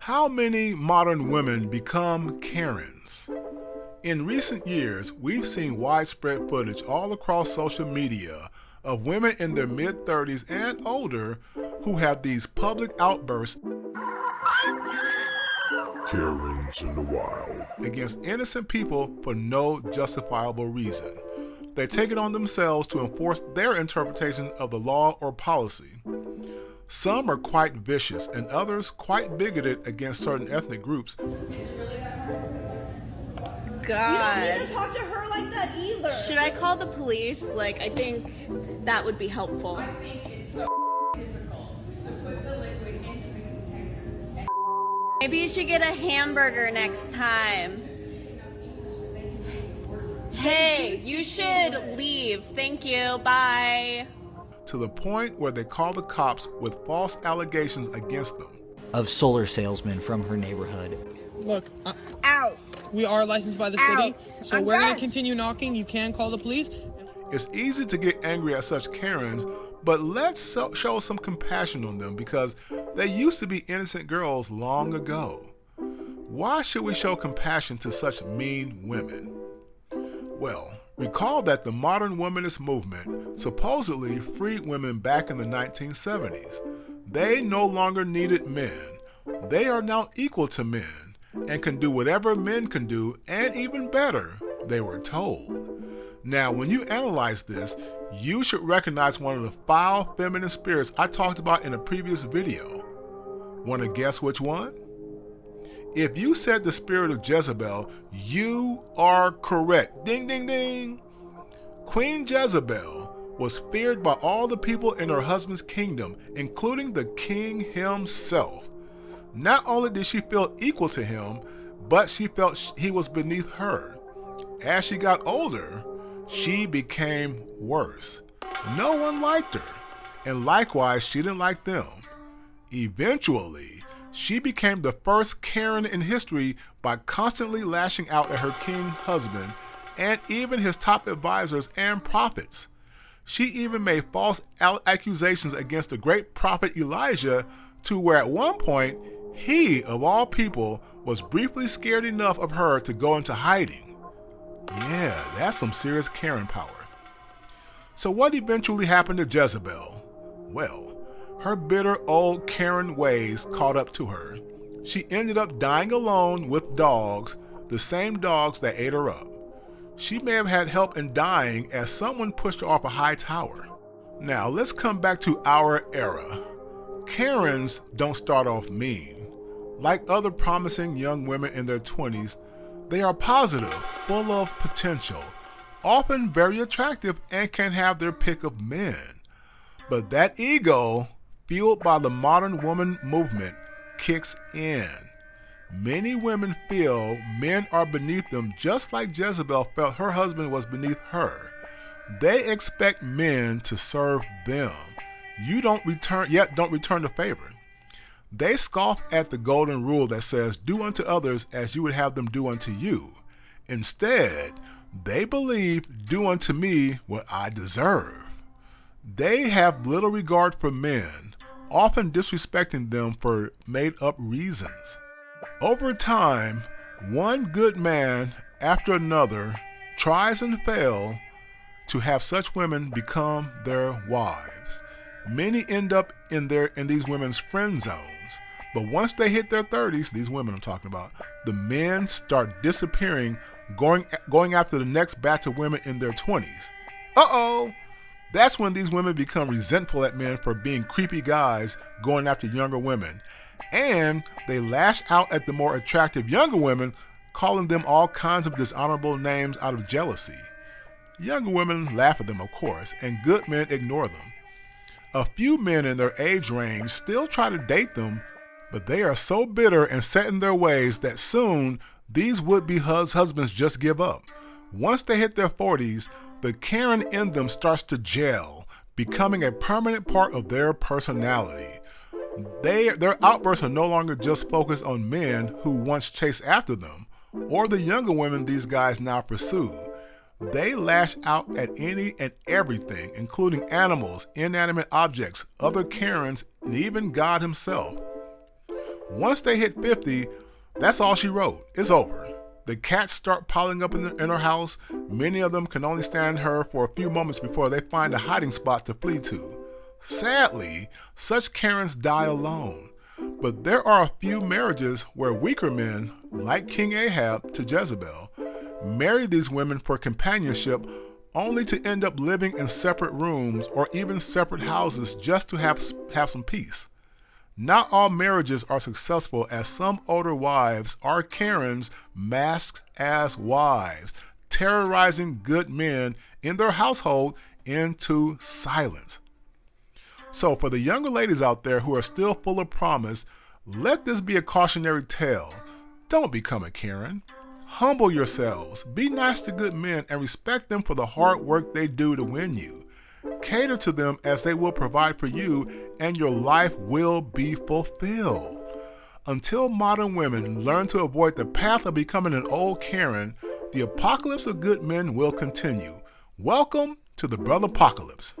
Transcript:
How many modern women become Karens? In recent years, we've seen widespread footage all across social media of women in their mid-30s and older who have these public outbursts Karens in the wild against innocent people for no justifiable reason. They take it on themselves to enforce their interpretation of the law or policy. Some are quite vicious and others quite bigoted against certain ethnic groups. God. You don't need to talk to her like that either. Should I call the police? I think that would be helpful. I think it's so difficult to put the liquid into the container. Maybe you should get a hamburger next time. Hey, you should leave. Thank you. Bye. To the point where they call the cops with false allegations against them. Of solar salesmen from her neighborhood. Look, Out. we are licensed by the city, so we're going to continue knocking. You can call the police. It's easy to get angry at such Karens, but let's show some compassion on them because they used to be innocent girls long ago. Why should we show compassion to such mean women? Well, recall that the modern womanist movement supposedly freed women back in the 1970s. They no longer needed men. They are now equal to men and can do whatever men can do and even better, they were told. Now, when you analyze this, you should recognize one of the foul feminine spirits I talked about in a previous video. Want to guess which one? If you said the spirit of Jezebel, you are correct. Ding, ding, ding. Queen Jezebel was feared by all the people in her husband's kingdom, including the king himself. Not only did she feel equal to him, but she felt he was beneath her. As she got older, she became worse. No one liked her, and likewise, she didn't like them. Eventually, she became the first Karen in history by constantly lashing out at her king husband and even his top advisors and prophets. She even made false accusations against the great prophet Elijah to where at one point, he, of all people, was briefly scared enough of her to go into hiding. Yeah, that's some serious Karen power. So what eventually happened to Jezebel? Well, her bitter old Karen ways caught up to her. She ended up dying alone with dogs, the same dogs that ate her up. She may have had help in dying as someone pushed her off a high tower. Now let's come back to our era. Karens don't start off mean. Like other promising young women in their 20s, they are positive, full of potential, often very attractive, and can have their pick of men. But that ego, fueled by the modern woman movement, kicks in. Many women feel men are beneath them just like Jezebel felt her husband was beneath her. They expect men to serve them. Don't return the favor. They scoff at the golden rule that says, do unto others as you would have them do unto you. Instead, they believe, do unto me what I deserve. They have little regard for men, often disrespecting them for made-up reasons. Over time, one good man after another tries and fails to have such women become their wives. Many end up in these women's friend zones. But once they hit their 30s, these women I'm talking about, the men start disappearing, going after the next batch of women in their 20s. Uh-oh! That's when these women become resentful at men for being creepy guys going after younger women. And they lash out at the more attractive younger women, calling them all kinds of dishonorable names out of jealousy. Younger women laugh at them, of course, and good men ignore them. A few men in their age range still try to date them, but they are so bitter and set in their ways that soon these would-be husbands just give up. Once they hit their 40s, the Karen in them starts to gel, becoming a permanent part of their personality. Their outbursts are no longer just focused on men who once chased after them, or the younger women these guys now pursue. They lash out at any and everything, including animals, inanimate objects, other Karens, and even God himself. Once they hit 50, that's all she wrote. It's over. The cats start piling up in her house. Many of them can only stand her for a few moments before they find a hiding spot to flee to. Sadly, such Karens die alone. But there are a few marriages where weaker men, like King Ahab to Jezebel, marry these women for companionship only to end up living in separate rooms or even separate houses just to have some peace. Not all marriages are successful, as some older wives are Karens masked as wives, terrorizing good men in their household into silence. So for the younger ladies out there who are still full of promise, let this be a cautionary tale. Don't become a Karen. Humble yourselves, be nice to good men, and respect them for the hard work they do to win you. Cater to them, as they will provide for you, and your life will be fulfilled. Until modern women learn to avoid the path of becoming an old Karen, the apocalypse of good men will continue. Welcome to the Brother Apocalypse.